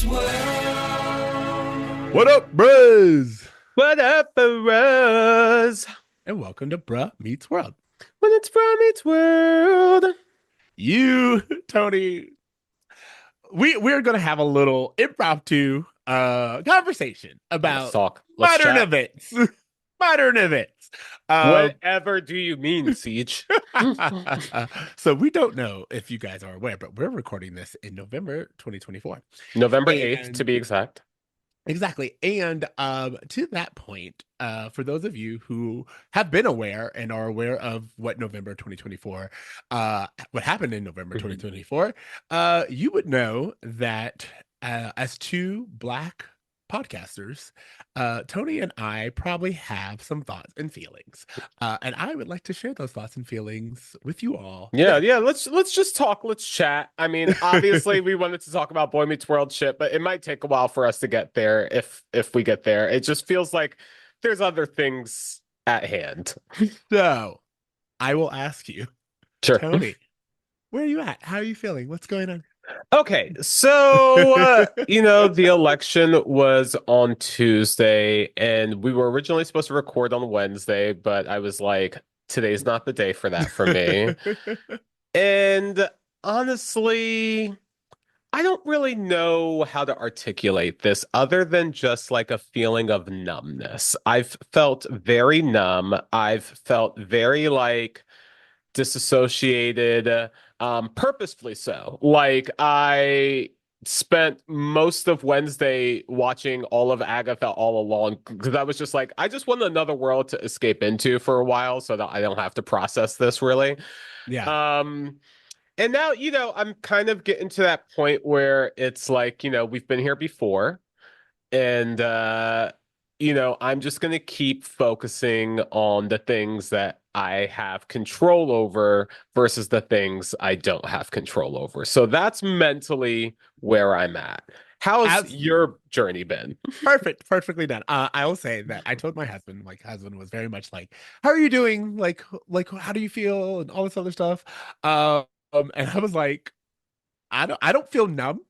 Meets World. What up, bros? What up, bros? And welcome to Bruh Meets World. When it's from its world. You, Tony, we're gonna have a little impromptu conversation Let's about talk. Let's modern chat. events. Modern events. Um, Whatever do you mean, Ceej? so we don't know if you guys are aware, but we're recording this in November 2024. November 8th, to And be exact. exactly. And to that point, for those of you who have been aware and are aware of what November 2024, what happened in November Mhm. 2024, you would know that as two Black podcasters, Tony and I probably have some thoughts and feelings. And I would like to share those thoughts and feelings with you all Yeah, today. yeah. Let's just talk. Let's chat. I mean, obviously, we wanted to talk about Boy Meets World shit, but it might take a while for us to get there. If we get there, it just feels like there's other things at hand. So I will ask you, Sure. Tony, where are you at? How are you feeling? What's going on? Okay, so the election was on Tuesday, and we were originally supposed to record on Wednesday, but I was like, today's not the day for that for me. And honestly, I don't really know how to articulate this other than just like a feeling of numbness. I've felt very numb. I've felt very like disassociated, purposefully so. Like I spent most of Wednesday watching all of Agatha all along because I was just like, I just want another world to escape into for a while so that I don't have to process this really. Yeah. Um, and now, I'm kind of getting to that point where it's like, we've been here before. And I'm just gonna keep focusing on the things that I have control over versus the things I don't have control over. So that's mentally where I'm at. How's As your journey been? perfect, perfectly done. I will say that I told my husband, like, husband was very much like, "How are you doing? Like, how do you feel?" and all this other stuff. And I was like, I don't feel numb.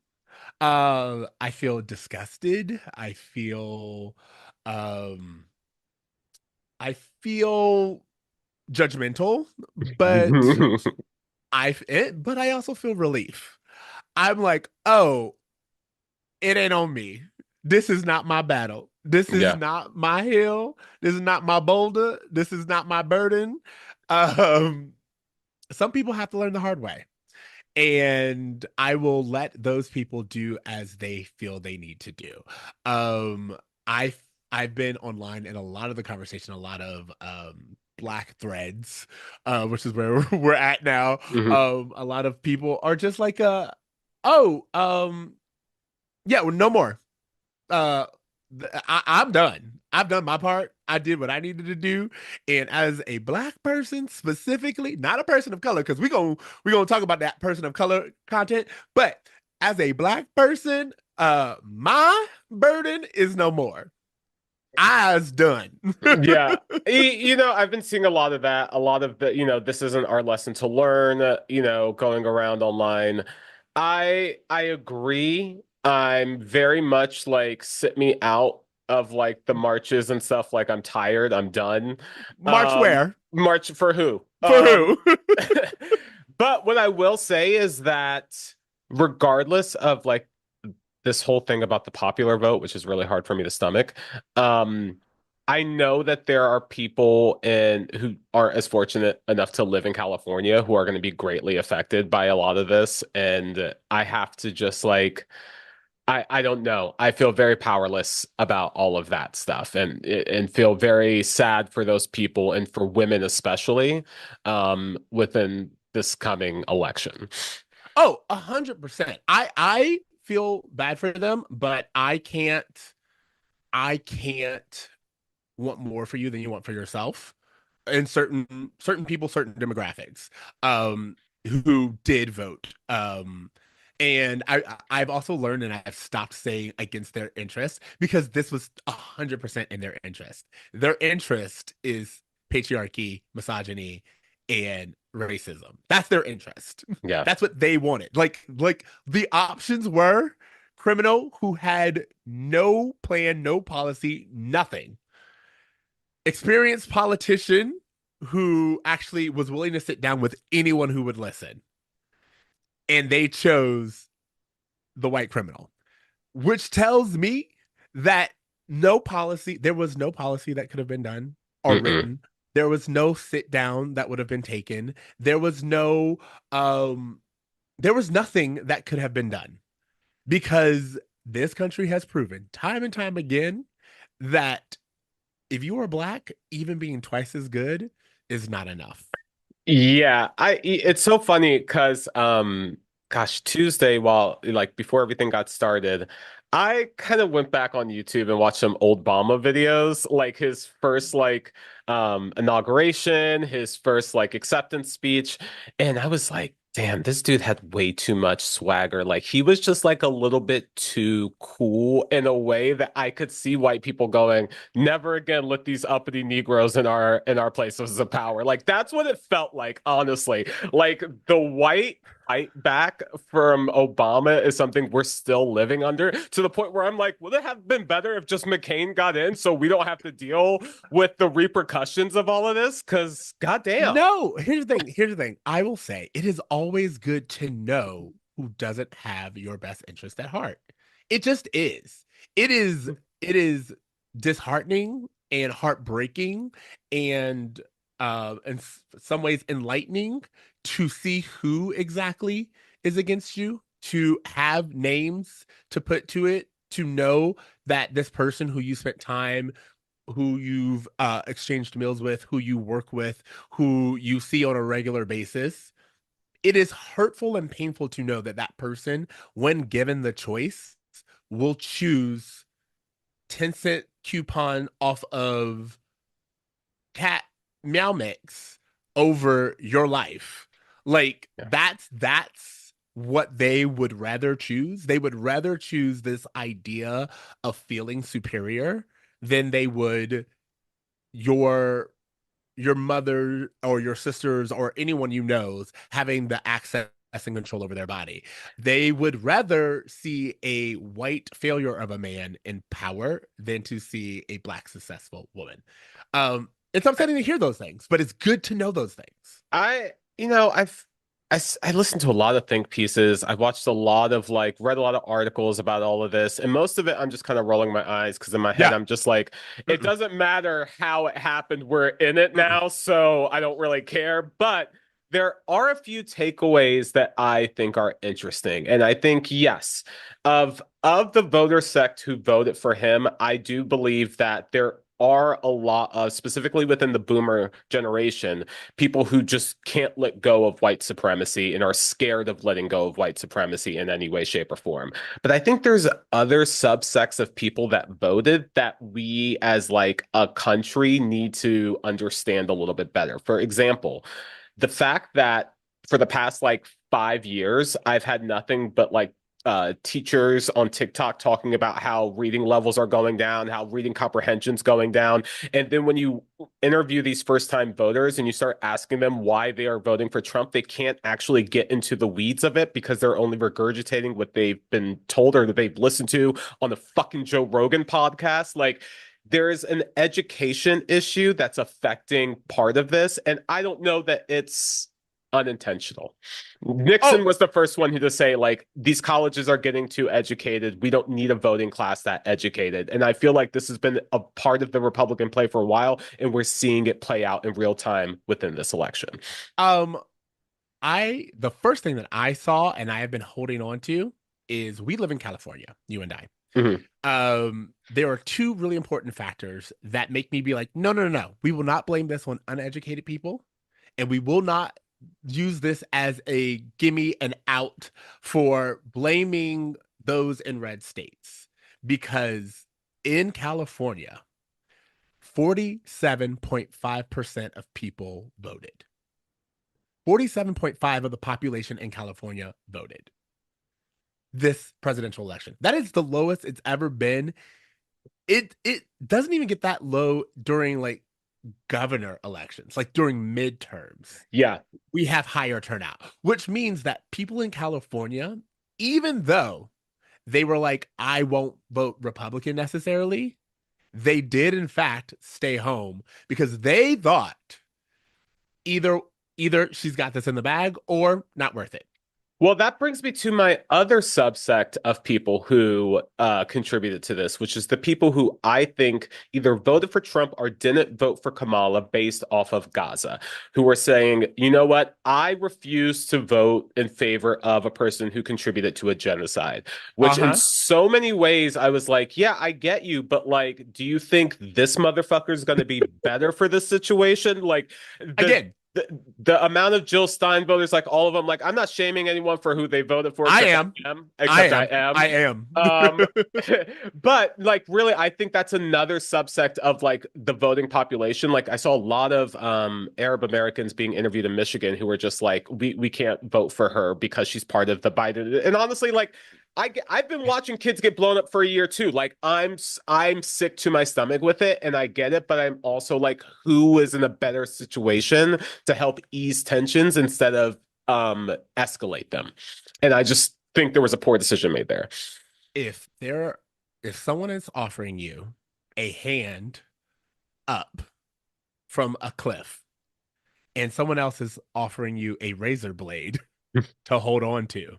I feel disgusted. Um, I feel judgmental, but but I also feel relief. I'm like, oh, it ain't on me. This is not my battle. This is Yeah. not my hill. This is not my boulder. This is not my burden. Um, some people have to learn the hard way. And I will let those people do as they feel they need to do. Um, I've been online in a lot of the conversation, a lot of Black threads, which is where we're at now. Mhm. A lot of people are just like, oh, yeah, well, no more. uh I'm done. I've done my part. I did what I needed to do. And as a Black person specifically, not a person of color, because we're gonna talk about that person of color content, but as a Black person, my burden is no more. I's done. Yeah. I've been seeing a lot of that, a lot of this isn't our lesson to learn, going around online. I agree. I'm very much like sit me out of like the marches and stuff. Like I'm tired, I'm done. March where? March for who? For who? But what I will say is that regardless of like this whole thing about the popular vote, which is really hard for me to stomach. Um, I know that there are people who aren't as fortunate enough to live in California who are going to be greatly affected by a lot of this, and I have to just like I don't know. I feel very powerless about all of that stuff, and feel very sad for those people and for women especially, within this coming election. Oh, 100%. I feel bad for them, but I can't want more for you than you want for yourself. And certain people, certain demographics, um, who did vote. And I've also learned, and I've stopped saying against their interest, because this was 100% in their interest. Their interest is patriarchy, misogyny, and racism. That's their interest. Yeah. That's what they wanted. Like the options were criminal who had no plan, no policy, nothing. Experienced politician who actually was willing to sit down with anyone who would listen. And they chose the white criminal, which tells me that there was no policy that could have been done or Mm-mm. written. There was no sit down that would have been taken. Um, there was nothing that could have been done because this country has proven time and time again that if you are black, even being twice as good is not enough. Yeah, it's so funny because gosh, Tuesday while like before everything got started, I kind of went back on YouTube and watched some old Obama videos, like his first like inauguration, his first like acceptance speech, and I was like, damn, this dude had way too much swagger. Like he was just like a little bit too cool in a way that I could see white people going, never again let these uppity Negroes in our places of power. Like that's what it felt like, honestly. Like the white fight back from Obama is something we're still living under to the point where I'm like, would it have been better if just McCain got in so we don't have to deal with the repercussions of all of this? Because goddamn. No, here's the thing. Here's the thing. I will say it is always good to know who doesn't have your best interest at heart. It just is. It is it is disheartening and heartbreaking and in some ways enlightening to see who exactly is against you, to have names to put to it, to know that this person who you spent time, who you've exchanged meals with, who you work with, who you see on a regular basis. It is hurtful and painful to know that that person, when given the choice, will choose 10-cent coupon off of cat meow mix over your life. Like Yeah. that's what they would rather choose. They would rather choose this idea of feeling superior than they would your your mother or your sisters or anyone you knows having the access and control over their body. They would rather see a white failure of a man in power than to see a black successful woman. It's upsetting to hear those things, but it's good to know those things. I, you know, I listened to a lot of think pieces. I watched a lot of like, read a lot of articles about all of this, and most of it I'm just kind of rolling my eyes because in my head Yeah. I'm just like, it Mm-mm, doesn't matter how it happened, we're in it mm-mm. now, so I don't really care. But there are a few takeaways that I think are interesting, and I think yes, of the voter sect who voted for him, I do believe that there are a lot of, specifically within the boomer generation, people who just can't let go of white supremacy and are scared of letting go of white supremacy in any way, shape, or form. But I think there's other subsects of people that voted that we as like a country need to understand a little bit better. For example, the fact that for the past like 5 years, I've had nothing but like teachers on TikTok talking about how reading levels are going down, how reading comprehension's going down. And then when you interview these first time voters and you start asking them why they are voting for Trump, they can't actually get into the weeds of it because they're only regurgitating what they've been told or that they've listened to on the fucking Joe Rogan podcast. Like, there is an education issue that's affecting part of this. And I don't know that it's unintentional. Nixon Oh, was the first one who to say, like, these colleges are getting too educated. We don't need a voting class that educated. And I feel like this has been a part of the Republican play for a while, and we're seeing it play out in real time within this election. um, the first thing that I saw and I have been holding on to is we live in California, you and I. Mhm. There are two really important factors that make me be like, no, no, no, no. We will not blame this on uneducated people, and we will not use this as a gimme an out for blaming those in red states. Because in California, 47.5% of people voted. 47.5 of the population in California voted this presidential election. That is the lowest it's ever been. It doesn't even get that low during like governor elections, like during midterms. Yeah. We have higher turnout, which means that people in California, even though they were like, I won't vote Republican necessarily. They did, in fact, stay home because they thought either she's got this in the bag or not worth it. Well, that brings me to my other subsect of people who contributed to this, which is the people who I think either voted for Trump or didn't vote for Kamala based off of Gaza, who were saying, you know what, I refuse to vote in favor of a person who contributed to a genocide, which in Uh-huh. so many ways I was like, yeah, I get you, but like, do you think this motherfucker is going to be better for this situation? Like, Again, the amount of Jill Stein voters, like all of them, like I'm not shaming anyone for who they voted for, I except am. I am, I except I am. am. I am. Um, but like really, I think that's another subsect of like the voting population. Like I saw a lot of Arab Americans being interviewed in Michigan who were just like, we can't vote for her because she's part of the Biden. And honestly, like I've been watching kids get blown up for a year too. Like I'm sick to my stomach with it, and I get it, but I'm also like, who is in a better situation to help ease tensions instead of escalate them? And I just think there was a poor decision made there. if there if someone is offering you a hand up from a cliff and someone else is offering you a razor blade to hold on to,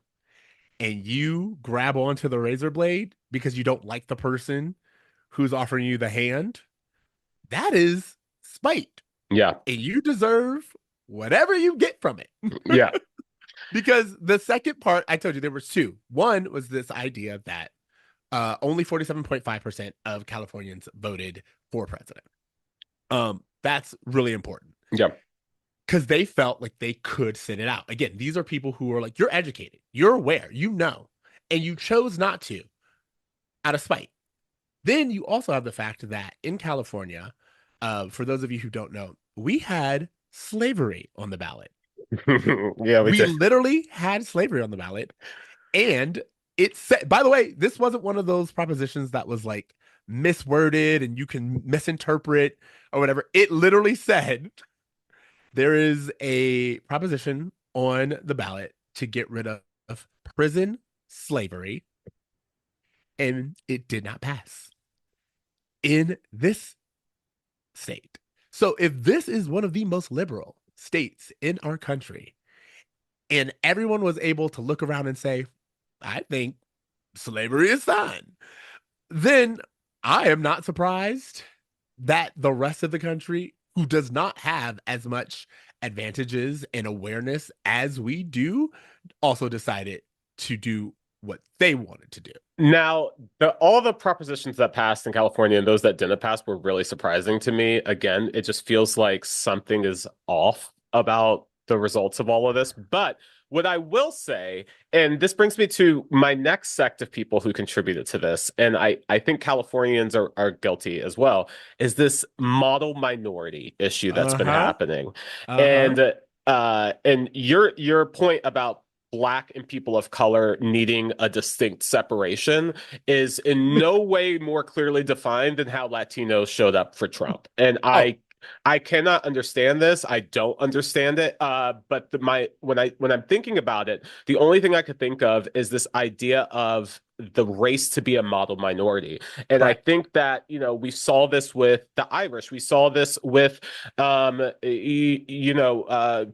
and you grab onto the razor blade because you don't like the person who's offering you the hand, that is spite. Yeah, And you deserve whatever you get from it. yeah. Because the second part, I told you there was two. One was this idea that only 47.5% of Californians voted for president. That's really important Yeah. because they felt like they could sit it out. Again, these are people who are like, you're educated, you're aware, you know, and you chose not to out of spite. Then you also have the fact that in California, for those of you who don't know, we had slavery on the ballot. Yeah, we We did. literally had slavery on the ballot. And it said, by the way, this wasn't one of those propositions that was like misworded and you can misinterpret or whatever. It literally said there is a proposition on the ballot to get rid of prison slavery, and it did not pass in this state. So if this is one of the most liberal states in our country, and everyone was able to look around and say, I think slavery is fine, then I am not surprised that the rest of the country, who does not have as much advantages and awareness as we do, also decided to do what they wanted to do. Now, all the propositions that passed in California and those that didn't pass were really surprising to me. Again, it just feels like something is off about the results of all of this. But what I will say, and this brings me to my next sect of people who contributed to this, and I think Californians are guilty as well, is this model minority issue that's Uh been huh. happening. Uh huh. And your point about Black and people of color needing a distinct separation is in no way more clearly defined than how Latinos showed up for Trump. And Oh, I cannot understand this. I don't understand it. But when I'm thinking about it, the only thing I could think of is this idea of the race to be a model minority. And I correct. think that, we saw this with the Irish. We saw this with,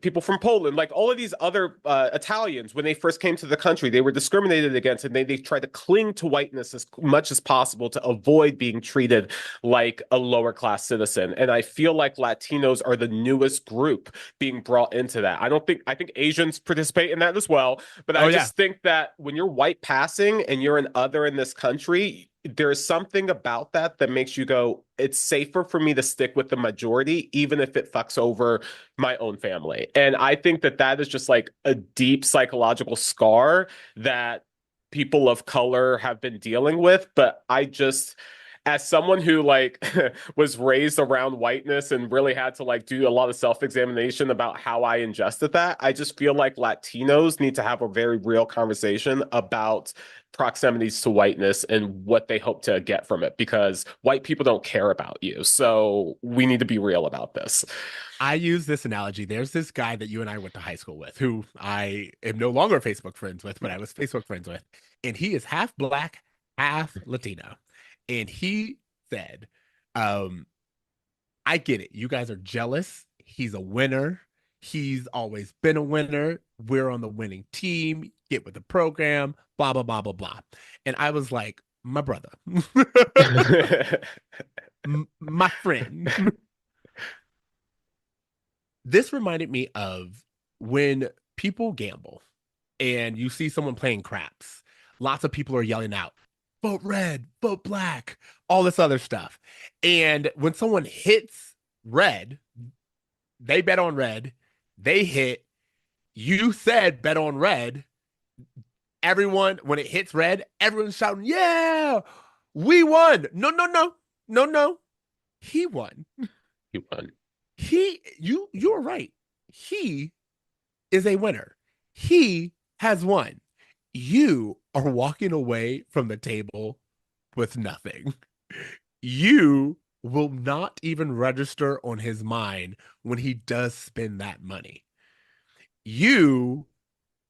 people from Poland, like all of these other Italians, when they first came to the country, they were discriminated against and they tried to cling to whiteness as much as possible to avoid being treated like a lower class citizen. And I feel like Latinos are the newest group being brought into that. I think Asians participate in that as well, but Oh I yeah. just think that when you're white passing and you're an other in this country, there's something about that that makes you go, it's safer for me to stick with the majority, even if it fucks over my own family. And I think that that is just like a deep psychological scar that people of color have been dealing with. But as someone who like was raised around whiteness and really had to like do a lot of self-examination about how I ingested that, I just feel like Latinos need to have a very real conversation about proximities to whiteness and what they hope to get from it because white people don't care about you. So we need to be real about this. I use this analogy. There's this guy that you and I went to high school with, who I am no longer Facebook friends with, but I was Facebook friends with. And he is half black, half Latino. And he said, um, I get it. You guys are jealous. He's a winner. He's always been a winner. We're on the winning team. Get with the program, blah, blah, blah, blah, blah. And I was like, my brother, my friend. This reminded me of when people gamble and you see someone playing craps. Lots of people are yelling out, vote red, vote black, all this other stuff. And when someone hits red, they bet on red, they hit, you said bet on red. Everyone, when it hits red, everyone's shouting, yeah, we won. No, no, no, no, no. He won. You won. You're right. He is a winner. He has won. You are walking away from the table with nothing. You will not even register on his mind when he does spend that money. You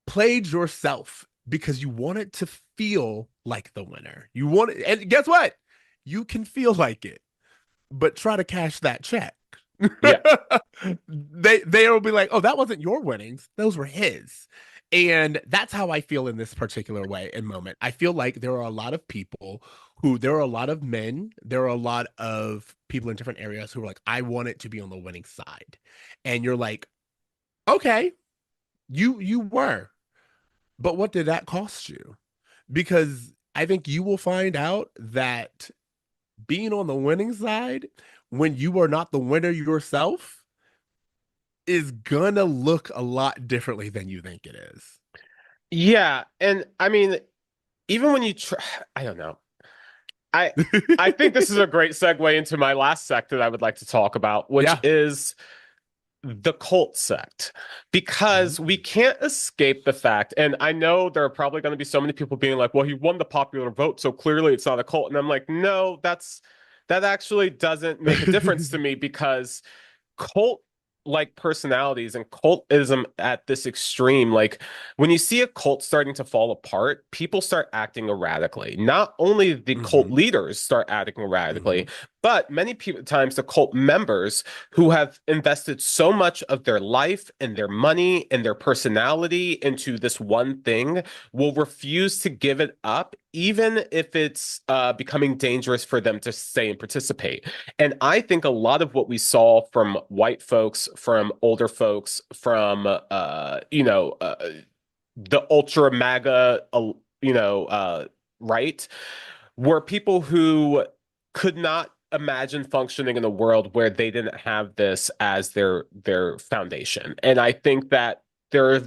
played yourself because you wanted to feel like the winner. You want it, and guess what? You can feel like it, but try to cash that check. Yeah. They'll be like, oh, that wasn't your winnings, those were his. And that's how I feel in this particular way and moment. I feel like there are a lot of people there are a lot of men, there are a lot of people in different areas who are like, I want it to be on the winning side. And you're like, okay, you were, but what did that cost you? Because I think you will find out that being on the winning side when you are not the winner yourself is gonna look a lot differently than you think it is. Yeah, and I mean, even when you try, I don't know. I I think this is a great segue into my last sect that I would like to talk about, which Yeah. is the cult sect. Because we Ooh. can't escape the fact, and I know there are probably going to be so many people being like, well, he won the popular vote, so clearly it's not a cult. And I'm like, no, that actually doesn't make a difference to me because cult like personalities and cultism at this extreme, like when you see a cult starting to fall apart, people start acting erratically. Not only the cult Hmm. leaders start acting erratically, Hmm. but many people times the cult members who have invested so much of their life and their money and their personality into this one thing will refuse to give it up even if it's becoming dangerous for them to stay and participate. And I think a lot of what we saw from white folks, from older folks, from the ultra MAGA, right, were people who could not imagine functioning in a world where they didn't have this as their foundation. And I think that there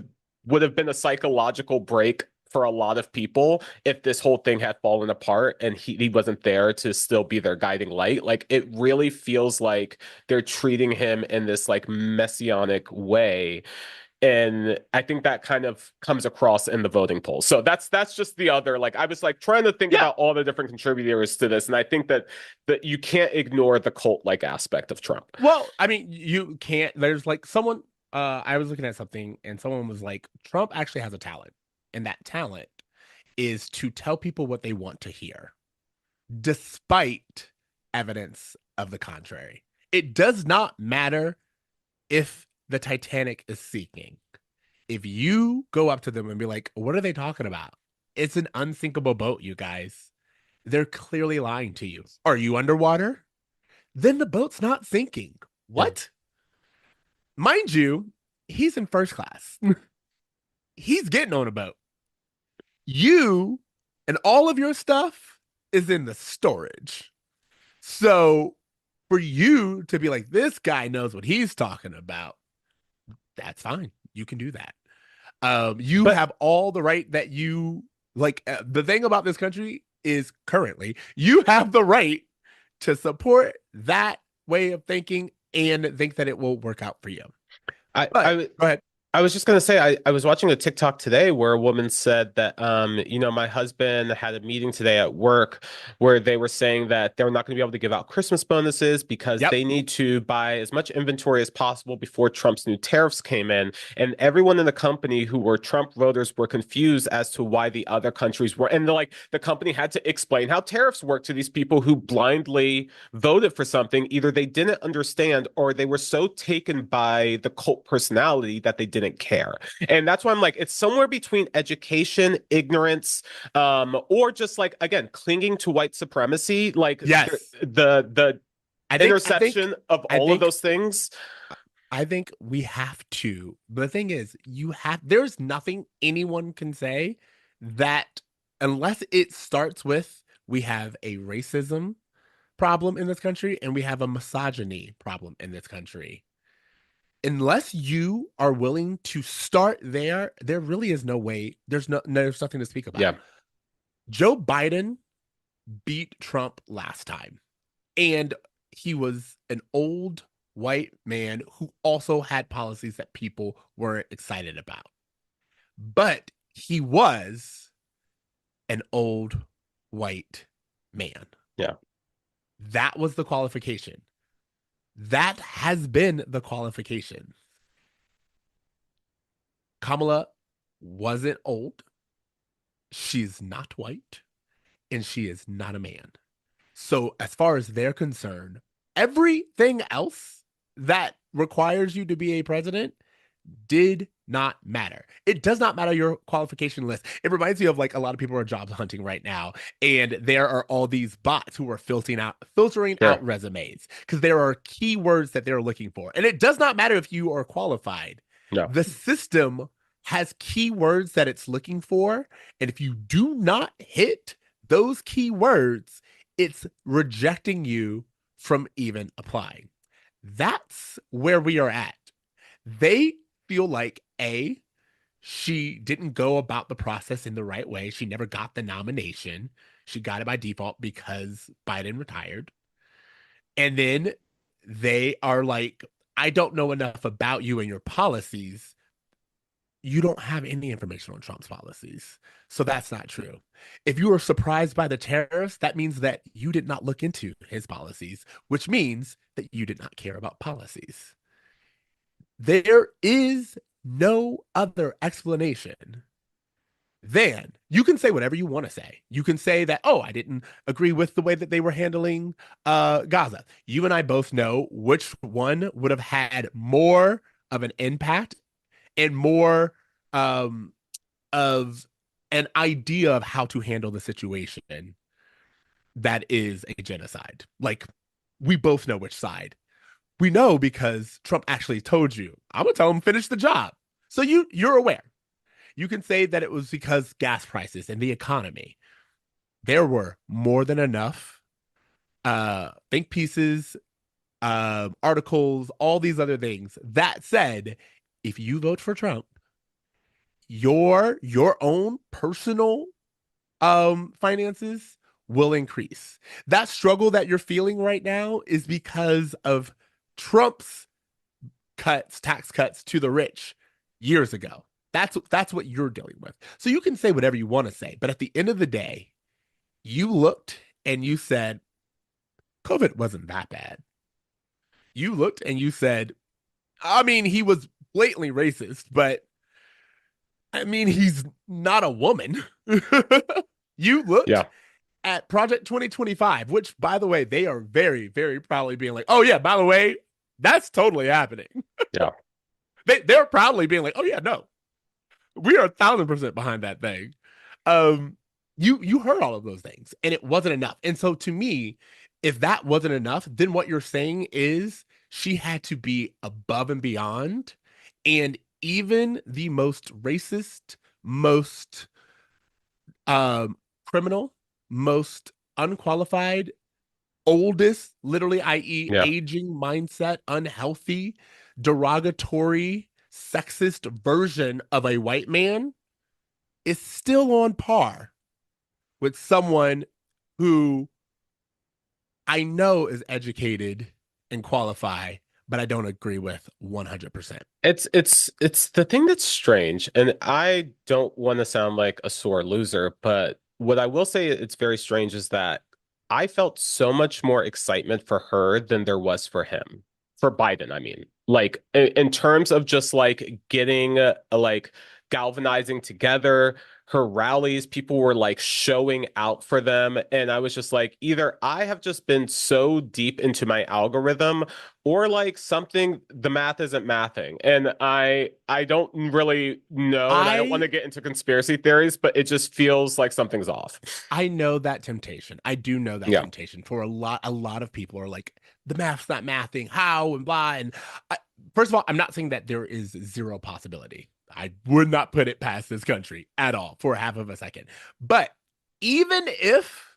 would have been a psychological break for a lot of people if this whole thing had fallen apart and he wasn't there to still be their guiding light. Like it really feels like they're treating him in this like messianic way, and I think that kind of comes across in the voting polls. So that's just the other, like I was like trying to think Yeah. about all the different contributors to this, and I think that you can't ignore the cult like aspect of Trump. Well, I mean, you can't. There's like someone. I was looking at something, and someone was like, Trump actually has a talent, and that talent is to tell people what they want to hear, despite evidence of the contrary. It does not matter if the Titanic is sinking. If you go up to them and be like, what are they talking about? It's an unsinkable boat, you guys. They're clearly lying to you. Are you underwater? Then the boat's not sinking. Mm. What? Mind you, he's in first class. He's getting on a boat. You and all of your stuff is in the storage. So for you to be like, this guy knows what he's talking about, that's fine. You can do that. You But have all the right that you like. The thing about this country is currently you have the right to support that way of thinking and think that it will work out for you. I, But I go ahead. I was just gonna say I was watching a TikTok today where a woman said that my husband had a meeting today at work where they were saying that they're not gonna be able to give out Christmas bonuses because Yep. they need to buy as much inventory as possible before Trump's new tariffs came in. And everyone in the company who were Trump voters were confused as to why the other countries were, and the company had to explain how tariffs work to these people who blindly voted for something. Either they didn't understand or they were so taken by the cult personality that they didn't care. And that's why I'm like, it's somewhere between education, ignorance, or just like, again, clinging to white supremacy, like Yes. the I think I think interception of I all of think those things. I think we have to. But the thing is, there's nothing anyone can say that unless it starts with we have a racism problem in this country and we have a misogyny problem in this country. Unless you are willing to start there, there really is no way. There's nothing to speak about. Yeah. Joe Biden beat Trump last time, and he was an old white man who also had policies that people weren't excited about. But he was an old white man. Yeah. That was the qualification. That has been the qualification. Kamala wasn't old. She's not white, and she is not a man. So, as far as they're concerned, everything else that requires you to be a president did not matter. It does not matter your qualification list. It reminds me of like a lot of people are job hunting right now, and there are all these bots who are filtering out Sure. resumes because there are keywords that they're looking for. And it does not matter if you are qualified. No. The system has keywords that it's looking for, and if you do not hit those keywords, it's rejecting you from even applying. That's where we are at. They feel like she didn't go about the process in the right way. She never got the nomination. She got it by default because Biden retired. And then they are like, I don't know enough about you and your policies. You don't have any information on Trump's policies. So that's not true. If you were surprised by the tariffs, that means that you did not look into his policies, which means that you did not care about policies. There is no other explanation than you can say whatever you want to say. You can say that, oh, I didn't agree with the way that they were handling Gaza. You and I both know which one would have had more of an impact and more um, of an idea of how to handle the situation that is a genocide. Like, we both know which side. We know because Trump actually told you, I'm gonna tell him finish the job. So you're aware. You can say that it was because gas prices and the economy. There were more than enough think pieces, articles, all these other things that said if you vote for Trump, your own personal finances will increase. That struggle that you're feeling right now is because of Trump's tax cuts to the rich years ago. That's what you're dealing with. So you can say whatever you want to say, but at the end of the day, you looked and you said COVID wasn't that bad. You looked and you said, I mean, he was blatantly racist, but I mean, he's not a woman. You looked Yeah. at Project 2025, which, by the way, they are very, very proudly being like, oh, yeah, by the way, that's totally happening. Yeah. They're proudly being like, oh, yeah, no, we are 1,000% behind that thing. Um, you heard all of those things, and it wasn't enough. And so, to me, if that wasn't enough, then what you're saying is she had to be above and beyond, and even the most racist, most criminal, most unqualified, oldest, literally, i.e., Yeah. aging mindset, unhealthy, derogatory, sexist version of a white man is still on par with someone who I know is educated and qualify, but I don't agree with 100%. It's the thing that's strange, and I don't want to sound like a sore loser, but what I will say it's very strange is that I felt so much more excitement for her than there was for him. For Biden, I mean. Like in terms of just like getting like galvanizing together, her rallies, people were like showing out for them, and I was just like, either I have just been so deep into my algorithm or like something the math isn't mathing, and I don't really know, and I don't want to I get into conspiracy theories, but it just feels like something's off. I know that temptation. I do know that Yeah. temptation. For a lot of people are like, the math's not mathing, how and blah. And I, first of all, I'm not saying that there is zero possibility. I would not put it past this country at all for half of a second. But even if,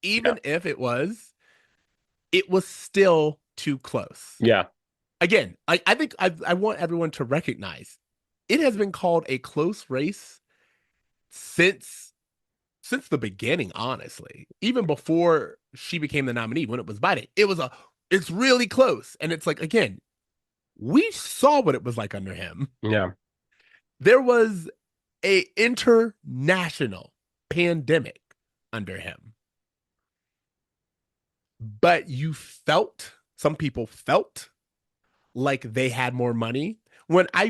Yeah. even if it was still too close. Yeah. Again, I think I want everyone to recognize it has been called a close race since the beginning, honestly. Even before she became the nominee, when it was Biden, it's really close. And it's like, again, we saw what it was like under him. Yeah. There was a international pandemic under him. But some people felt like they had more money when I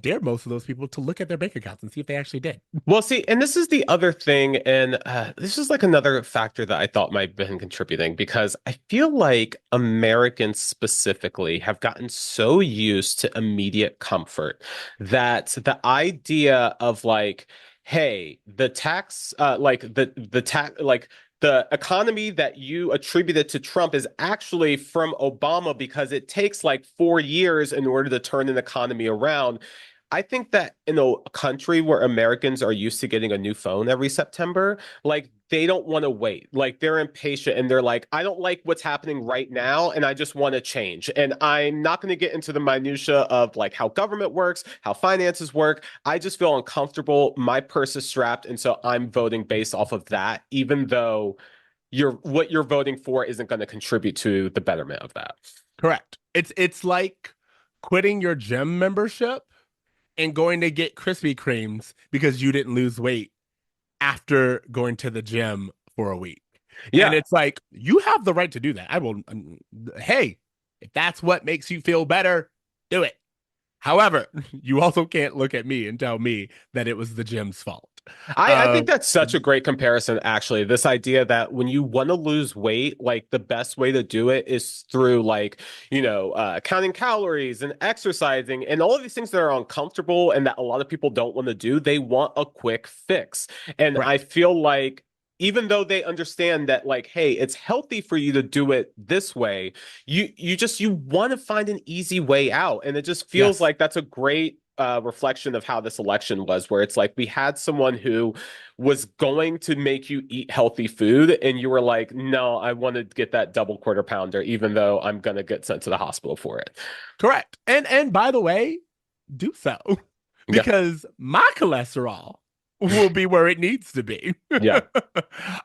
dare most of those people to look at their bank accounts and see if they actually did. Well, see, and this is the other thing, and this is like another factor that I thought might have been contributing because I feel like Americans specifically have gotten so used to immediate comfort that the idea of like, hey, the tax, like the tax, like the economy that you attributed to Trump is actually from Obama because it takes like 4 years in order to turn an economy around. I think that in a country where Americans are used to getting a new phone every September, like they don't want to wait. Like they're impatient and they're like, I don't like what's happening right now and I just want to change. And I'm not going to get into the minutia of like how government works, how finances work. I just feel uncomfortable. My purse is strapped and so I'm voting based off of that, even though what you're voting for isn't going to contribute to the betterment of that. Correct. It's like quitting your gym membership and going to get Krispy Kremes because you didn't lose weight after going to the gym for a week. And Yeah. it's like, you have the right to do that. I will, hey, if that's what makes you feel better, do it. However, you also can't look at me and tell me that it was the gym's fault. I think Um, that's such a great comparison, actually. This idea that when you want to lose weight, like the best way to do it is through like, counting calories and exercising and all of these things that are uncomfortable and that a lot of people don't want to do. They want a quick fix. And I correct. feel like even though they understand that like, hey, it's healthy for you to do it this way, you want to find an easy way out. And it just feels Yes, like that's a great reflection of how this election was, where it's like we had someone who was going to make you eat healthy food, and you were like, no, I want to get that double quarter pounder, even though I'm going to get sent to the hospital for it. correct. And by the way, do so Yeah. because my cholesterol will be where it needs to be. Yeah.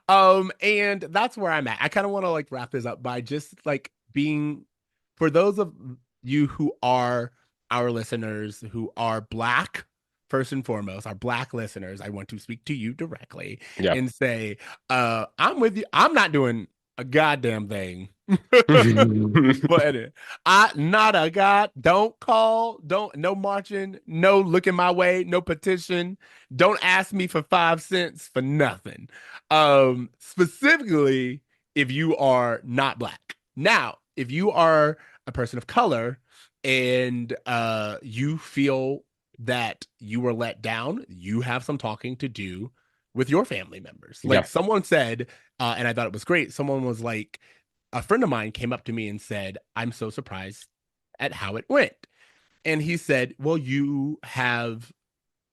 And that's where I'm at. I kind of want to like wrap this up by just like being for those of you who are our listeners who are black, first and foremost, our black listeners, I want to speak to you directly Yeah. and say, I'm with you. I'm not doing a goddamn thing. But I not a god. Don't call. Don't no marching. No looking my way. No petition. Don't ask me for 5 cents for nothing. Specifically, if you are not black. Now, if you are a person of color and you feel that you were let down, you have some talking to do with your family members. Like Yeah. someone said, and I thought it was great. Someone was like, a friend of mine came up to me and said, I'm so surprised at how it went. And he said, well, you have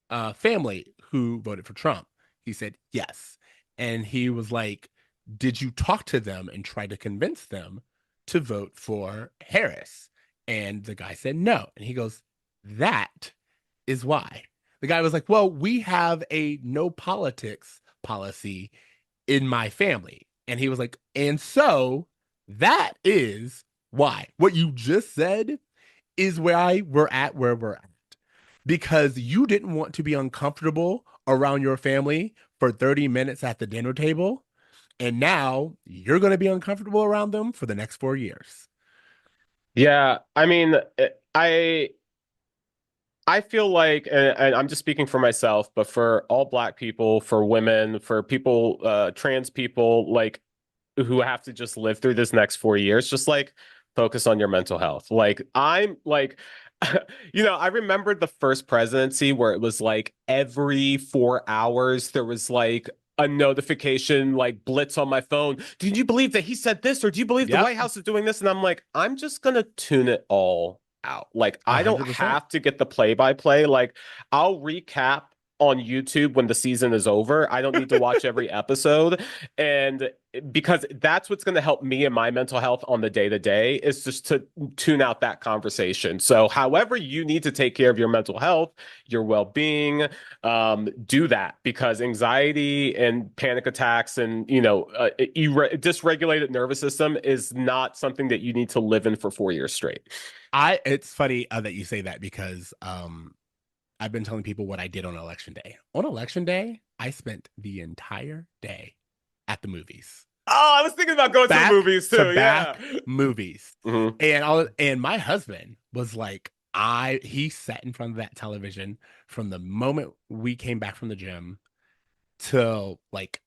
a family who voted for Trump. He said, yes. And he was like, did you talk to them and try to convince them to vote for Harris? And the guy said, no. And he goes, that is why. The guy was like, well, we have a no politics policy in my family. And he was like, and so That is why what you just said is why we're at where we're at. Because you didn't want to be uncomfortable around your family for 30 minutes at the dinner table. And now you're going to be uncomfortable around them for the next 4 years. Yeah, I mean, I feel like, and I'm just speaking for myself, but for all Black people, for women, for people, trans people, like who have to just live through this next 4 years, just like focus on your mental health. Like I'm like, I remembered the first presidency where it was like every 4 hours there was like a notification like blitz on my phone. Did you believe that he said this, or do you believe the Yep. White House is doing this? And I'm like, I'm just gonna tune it all out. Like I don't 100%. have to get the play by play. Like I'll recap on YouTube when the season is over. I don't need to watch every episode. And because that's what's going to help me and my mental health on the day to day is just to tune out that conversation. So, however, you need to take care of your mental health, your well being, do that because anxiety and panic attacks and, dysregulated nervous system is not something that you need to live in for 4 years straight. It's funny that you say that because I've been telling people what I did on election day. On election day, I spent the entire day at the movies. Oh, I was thinking about going to the Back movies to too. Yeah. back movies. Hmm. And my husband was like, he sat in front of that television from the moment we came back from the gym till like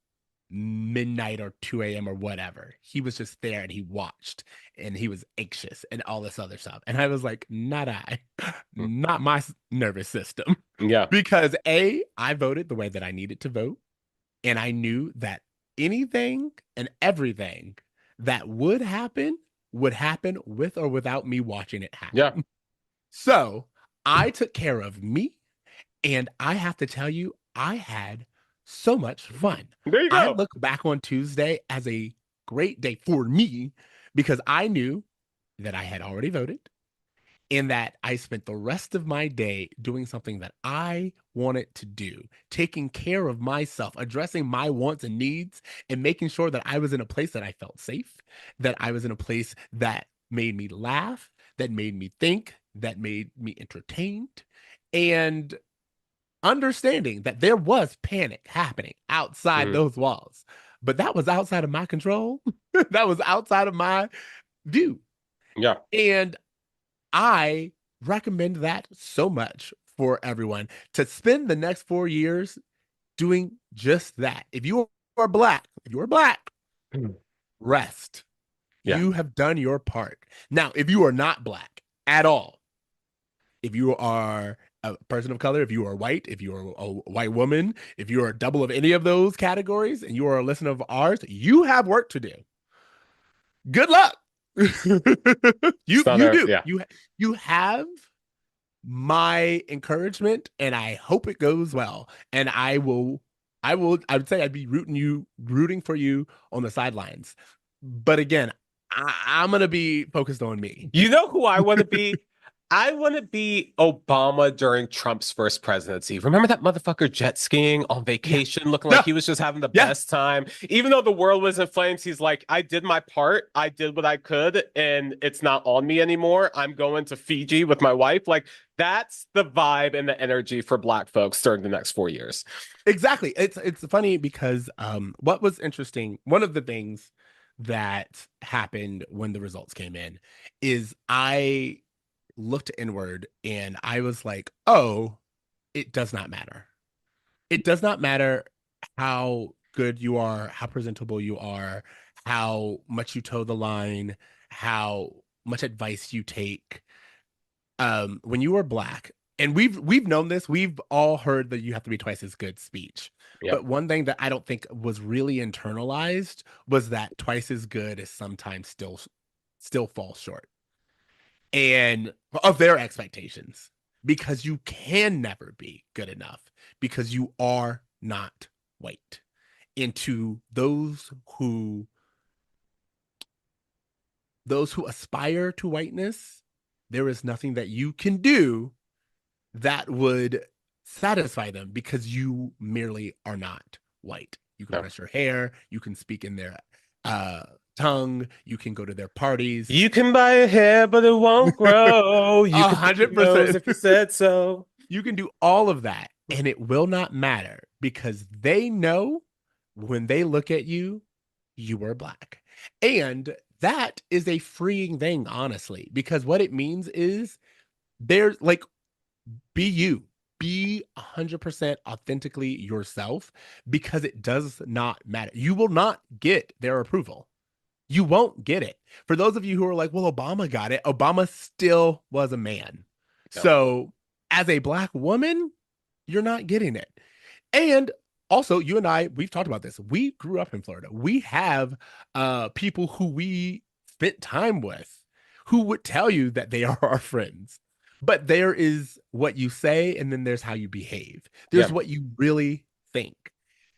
midnight or 2 a.m. or whatever. He was just there and he watched and he was anxious and all this other stuff. And I was like, not I, not my nervous system. Yeah. Because I voted the way that I needed to vote. And I knew that anything and everything that would happen with or without me watching it Yeah. happen. So I took care of me. And I have to tell you, I had so much fun. There you I go. look back on Tuesday as a great day for me because I knew that I had already voted and that I spent the rest of my day doing something that I wanted to do, taking care of myself, addressing my wants and needs, and making sure that I was in a place that I felt safe, that I was in a place that made me laugh, that made me think, that made me entertained. And understanding that there was panic happening outside Hmm. those walls, but that was outside of my control. That was outside of my view. Yeah. And I recommend that so much for everyone to spend the next 4 years doing just that. If you are black, rest. Yeah. You have done your part. Now, if you are not black at all, if you are a person of color, if you are white, if you are a white woman, if you are a double of any of those categories and you are a listener of ours, you have work to do. Good luck. you It's not you a, do. yeah. You have my encouragement and I hope it goes well. And I would say I'd be rooting for you on the sidelines. But again, I'm gonna be focused on me. You know who I want to be? I want to be Obama during Trump's first presidency. Remember that motherfucker jet skiing on Yeah. vacation, looking like No. he was just having the Yeah. best time? Even though the world was in flames, he's like, I did my part. I did what I could, and it's not on me anymore. I'm going to Fiji with my wife. Like, that's the vibe and the energy for Black folks during the next 4 years. Exactly. It's funny because what was interesting, one of the things that happened when the results came in is I looked inward and I was like, "Oh, it does not matter. It does not matter how good you are, how presentable you are, how much you toe the line, how much advice you take. When you are black, and we've known this, we've all heard that you have to be twice as good speech. Yep. But one thing that I don't think was really internalized was that twice as good is sometimes still falls short and of their expectations because you can never be good enough because you are not white. And to those who aspire to whiteness, there is nothing that you can do that would satisfy them because you merely are not white. You can No. dress your hair, you can speak in their uh tongue. You can go to their parties. You can buy a hair, but it won't grow. You A can pick your hundred nose percent. if you said so. You can do all of that and it will not matter because they know when they look at you, you are black. And that is a freeing thing, honestly, because what it means is there's like, be you, be 100% authentically yourself because it does not matter. You will not get their approval. You won't get it. For those of you who are like, well, Obama got it, Obama still was a man. Yeah. So, as a black woman, you're not getting it. And also, you and I, we've talked about this. We grew up in Florida. We have people who we spent time with who would tell you that they are our friends. But there is what you say, and then there's how you behave. There's Yeah. what you really think.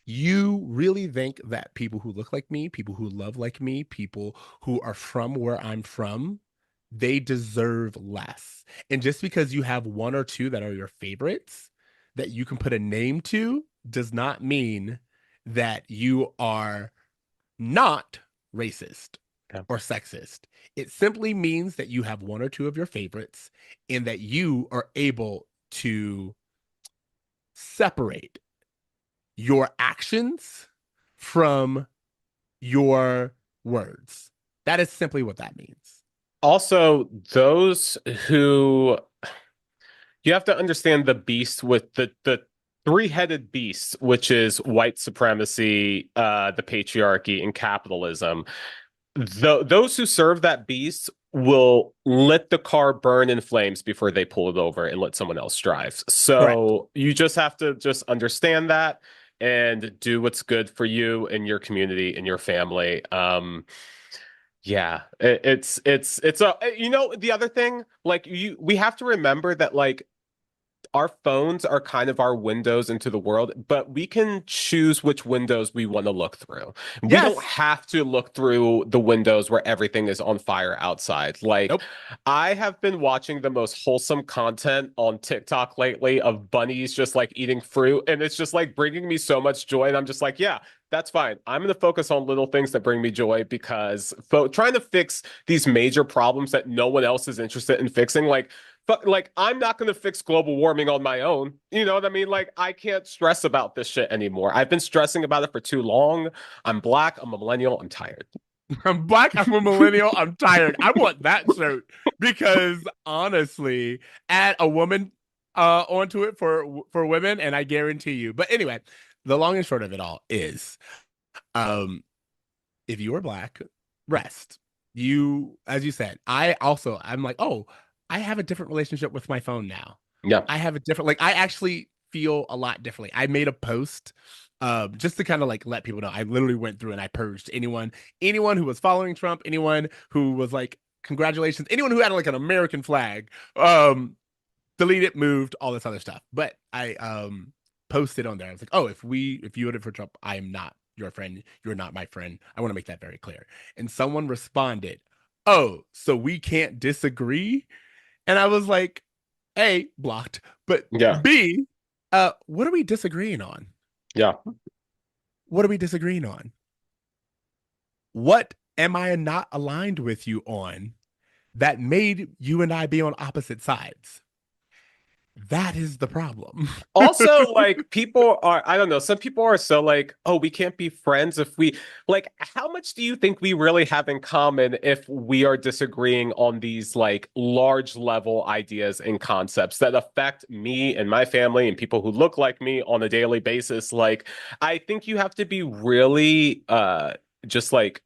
You really think that people who look like me, people who love like me, people who are from where I'm from, they deserve less. And just because you have one or two that are your favorites that you can put a name to does not mean that you are not racist Yeah. or sexist. It simply means that you have one or two of your favorites and that you are able to separate your actions from your words. That is simply what that means. Also, those who you have to understand the beast with the three-headed beast, which is white supremacy, the patriarchy, and capitalism. Those who serve that beast will let the car burn in flames before they pull it over and let someone else drive. Correct. So you just have to just understand that and do what's good for you and your community and your family. Yeah, it's a the other thing, like we have to remember that like our phones are kind of our windows into the world, but we can choose which windows we want to look through. We don't Yes. have to look through the windows where everything is on fire outside. Like, Nope. I have been watching the most wholesome content on TikTok lately of bunnies just like eating fruit, and it's just like bringing me so much joy. And I'm just like, yeah, that's fine. I'm going to focus on little things that bring me joy because trying to fix these major problems that no one else is interested in fixing, like I'm not going to fix global warming on my own. You know what I mean? Like I can't stress about this shit anymore. I've been stressing about it for too long. I'm black. I'm a millennial. I'm tired. I'm black. I'm a millennial. I'm tired. I want that shirt because honestly, add a woman onto it for women, and I guarantee you. But anyway, the long and short of it all is, um, if you are black, rest. You, as you said, I'm like, oh, I have a different relationship with my phone now. Yeah. I have a different, like, I actually feel a lot differently. I made a post just to kind of like let people know. I literally went through and I purged anyone who was following Trump, anyone who was like, congratulations, anyone who had like an American flag, deleted, moved, all this other stuff. But I posted on there. I was like, oh, if you voted for Trump, I am not your friend. You're not my friend. I want to make that very clear. And someone responded, oh, so we can't disagree? And I was like, A, blocked, but Yeah. B, what are we disagreeing on? Yeah. What are we disagreeing on? What am I not aligned with you on that made you and I be on opposite sides? That is the problem. Also, like people are, I don't know, some people are so like, oh, we can't be friends if we like, how much do you think we really have in common if we are disagreeing on these like large level ideas and concepts that affect me and my family and people who look like me on a daily basis? Like, I think you have to be really just like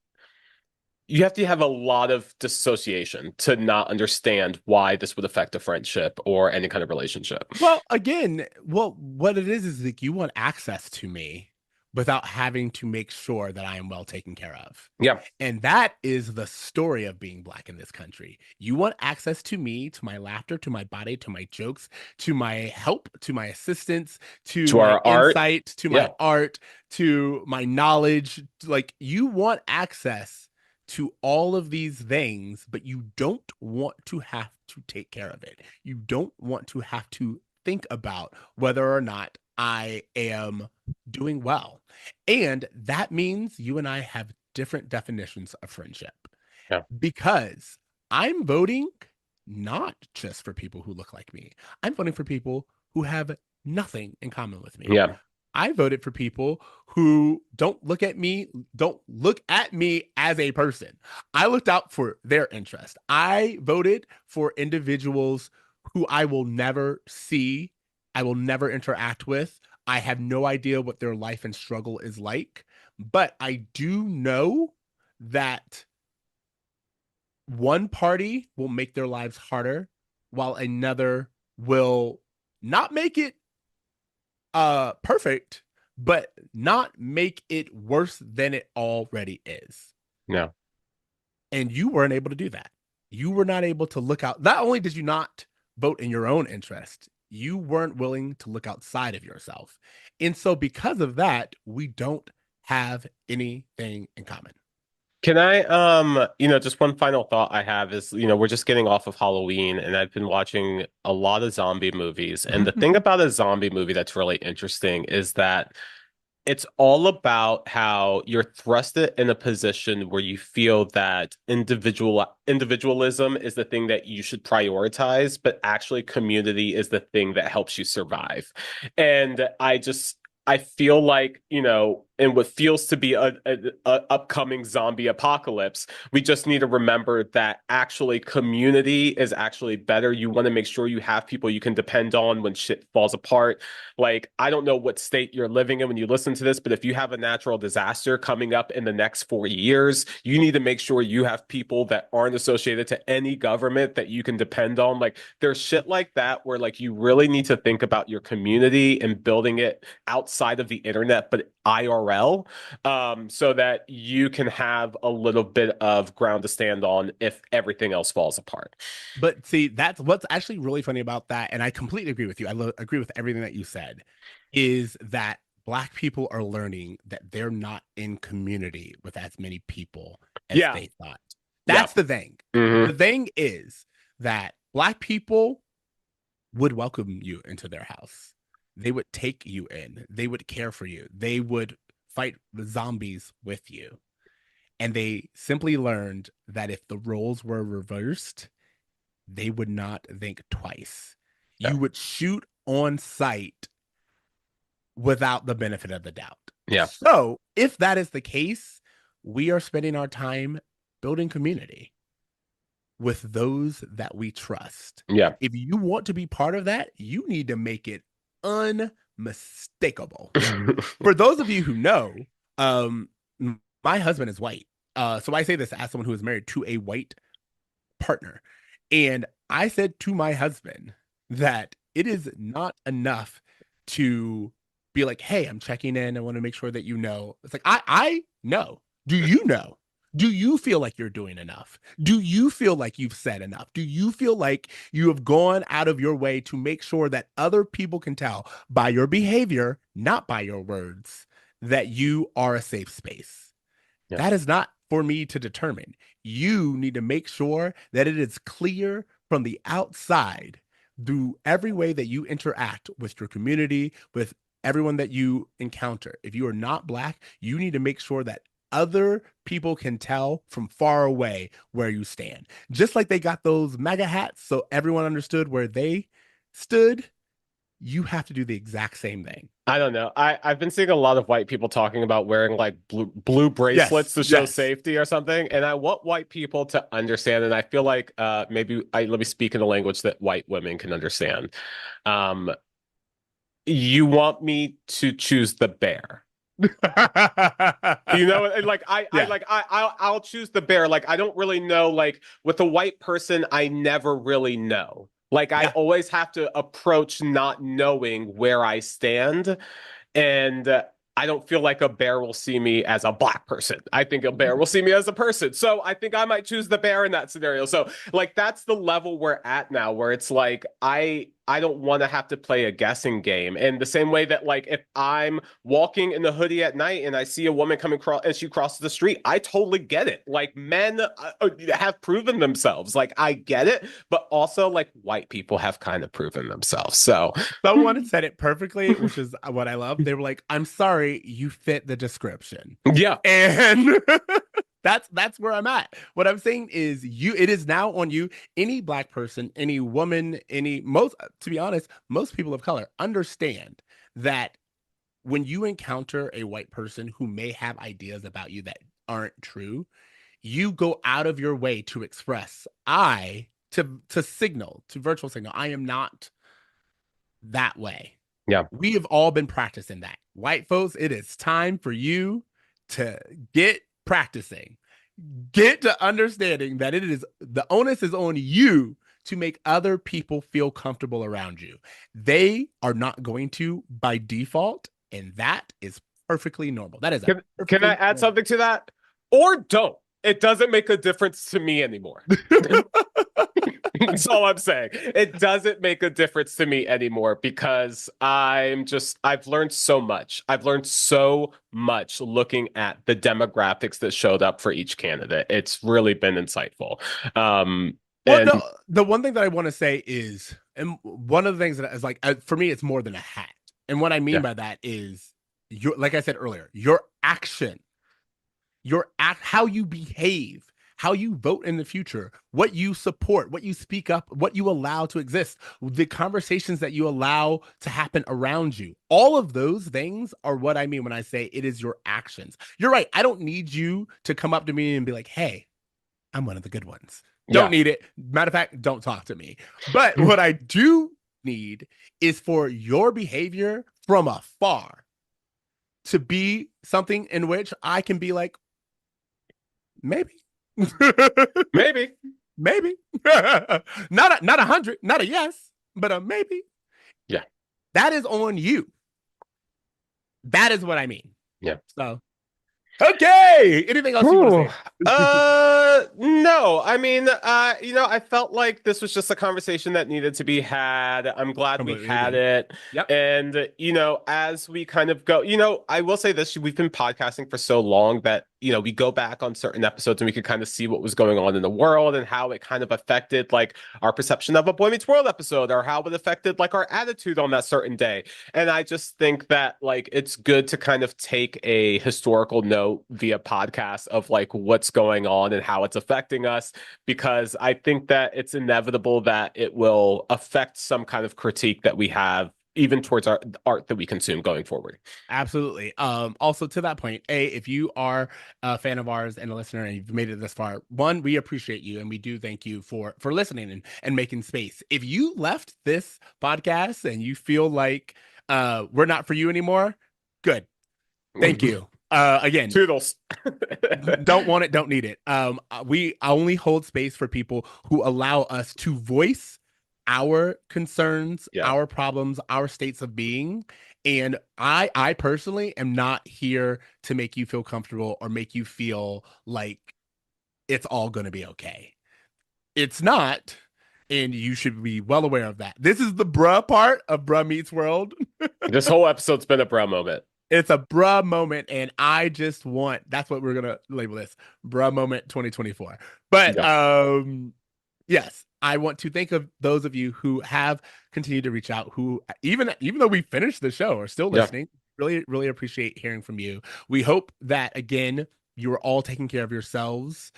you have to have a lot of dissociation to not understand why this would affect a friendship or any kind of relationship. Well, again, well, what it is like you want access to me without having to make sure that I am well taken care of. Yeah. And that is the story of being black in this country. You want access to me, to my laughter, to my body, to my jokes, to my help, to my assistance, to To my our art. insight, to my Yeah. art, to my knowledge. Like you want access to all of these things, but you don't want to have to take care of it. You don't want to have to think about whether or not I am doing well. And that means you and I have different definitions of friendship Yeah. because I'm voting not just for people who look like me. I'm voting for people who have nothing in common with me. Yeah. I voted for people who don't look at me as a person. I looked out for their interest. I voted for individuals who I will never see, I will never interact with. I have no idea what their life and struggle is like, but I do know that one party will make their lives harder while another will not make it perfect, but not make it worse than it already is. Yeah. And you weren't able to do that. You were not able to look out. Not only did you not vote in your own interest, you weren't willing to look outside of yourself. And so because of that, we don't have anything in common. Can I, just one final thought I have is, we're just getting off of Halloween and I've been watching a lot of zombie movies. And the thing about a zombie movie that's really interesting is that it's all about how you're thrusted in a position where you feel that individualism is the thing that you should prioritize, but actually community is the thing that helps you survive. And I feel like, in what feels to be a upcoming zombie apocalypse, we just need to remember that actually community is actually better. You want to make sure you have people you can depend on when shit falls apart. Like, I don't know what state you're living in when you listen to this, but if you have a natural disaster coming up in the next 4 years, you need to make sure you have people that aren't associated to any government that you can depend on. Like, there's shit like that where, like, you really need to think about your community and building it outside of the internet, but IRL, so that you can have a little bit of ground to stand on if everything else falls apart. But see, that's what's actually really funny about that. And I completely agree with you. Agree with everything that you said, is that Black people are learning that they're not in community with as many people as Yeah. they thought. Yeah. That's the thing. Hmm. The thing is that Black people would welcome you into their house. They would take you in. They would care for you. They would fight the zombies with you. And they simply learned that if the roles were reversed, they would not think twice. Yeah. You would shoot on sight without the benefit of the doubt. Yeah. So, if that is the case, we are spending our time building community with those that we trust. Yeah. If you want to be part of that, you need to make it unmistakable. For those of you who know, um, my husband is white. So I say this as someone who is married to a white partner. And I said to my husband that it is not enough to be like, hey, I'm checking in. I want to make sure that you know. It's like, I know. Do you know? Do you feel like you're doing enough? Do you feel like you've said enough? Do you feel like you have gone out of your way to make sure that other people can tell by your behavior, not by your words, that you are a safe space? Yeah. That is not for me to determine. You need to make sure that it is clear from the outside through every way that you interact with your community, with everyone that you encounter. If you are not Black, you need to make sure that other people can tell from far away where you stand. Just like they got those MAGA hats so everyone understood where they stood, you have to do the exact same thing. I don't know. I've been seeing a lot of white people talking about wearing like blue bracelets Yes, to show yes. safety or something, and I want white people to understand. And I feel like maybe let me speak in a language that white women can understand. Um, you want me to choose the bear. Like Yeah. I'll choose the bear. Like I don't really know. Like with a white person, I never really know. Like I Yeah. always have to approach not knowing where I stand, and I don't feel like a bear will see me as a Black person. I think a bear will see me as a person. So I think I might choose the bear in that scenario. So like that's the level we're at now, where it's like I don't want to have to play a guessing game. And the same way that like if I'm walking in the hoodie at night and I see a woman coming across and she crosses the street, I totally get it. Like men have proven themselves. Like I get it, but also like white people have kind of proven themselves. So Someone said it perfectly, which is what I love. They were like, I'm sorry, you fit the description. yeah. And That's where I'm at. What I'm saying is it is now on you. Any black person, any woman, any most to be honest, most people of color understand that when you encounter a white person who may have ideas about you that aren't true, you go out of your way to express to signal, to virtual signal, I am not that way. Yeah. We have all been practicing that. White folks, it is time for you to get practicing. Get to understanding that it is the onus is on you to make other people feel comfortable around you. They are not going to by default, and that is perfectly normal. That is Can I add something to that? Or don't. It doesn't make a difference to me anymore. That's all I'm saying. It doesn't make a difference to me anymore because I've learned so much. I've learned so much looking at the demographics that showed up for each candidate. It's really been insightful. Well, no, the one thing that I want to say is, and one of the things that is like, for me, it's more than a hat. And what I mean by that is, like I said earlier, your action, how you behave, how you vote in the future, what you support, what you speak up, what you allow to exist, the conversations that you allow to happen around you. All of those things are what I mean when I say it is your actions. You're right. I don't need you to come up to me and be like, hey, I'm one of the good ones. Don't need it. Matter of fact, don't talk to me. But what I do need is for your behavior from afar to be something in which I can be like, maybe. Maybe. Not 100, not a yes, but a maybe. Yeah. That is on you. That is what I mean. Yeah. So, okay. Anything else you want to say? No. I mean, I felt like this was just a conversation that needed to be had. I'm glad we had it. Yep. And, as we kind of go, I will say this, we've been podcasting for so long that, we go back on certain episodes and we could kind of see what was going on in the world and how it kind of affected like our perception of a Boy Meets World episode or how it affected like our attitude on that certain day. And I just think that like it's good to kind of take a historical note via podcast of like what's going on and how it's affecting us, because I think that it's inevitable that it will affect some kind of critique that we have even towards our art that we consume going forward. Absolutely. Also to that point, if you are a fan of ours and a listener and you've made it this far, one, we appreciate you and we do thank you for listening and making space. If you left this podcast and you feel like we're not for you anymore, good. Thank you. Again, toodles. Don't want it, don't need it. We only hold space for people who allow us to voice our concerns, our problems, our states of being. And I personally am not here to make you feel comfortable or make you feel like it's all going to be okay. It's not. And you should be well aware of that. This is the bruh part of Bruh Meets World. This whole episode's been a bruh moment. It's a bruh moment, and I just want, that's what we're going to label this, bruh moment 2024. But yes, I want to think of those of you who have continued to reach out, who even though we finished the show are still listening. Really, really appreciate hearing from you. We hope that, again, you are all taking care of yourselves.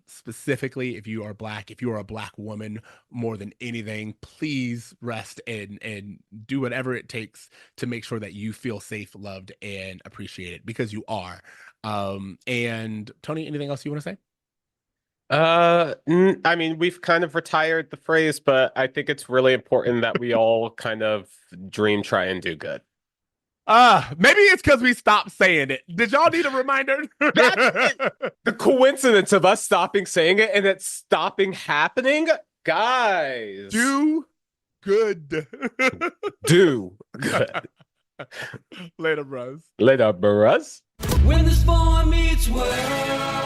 Specifically, if you are Black, if you are a Black woman, more than anything, please rest and do whatever it takes to make sure that you feel safe, loved, and appreciated, because you are. And Tony, anything else you want to say? I mean, we've kind of retired the phrase, but I think it's really important that we all kind of dream, try, and do good. Maybe it's because we stopped saying it. Did y'all need a reminder? The coincidence of us stopping saying it and it stopping happening, guys. Do good. Do good. Later, bros. Later, bros. When this boy meets world.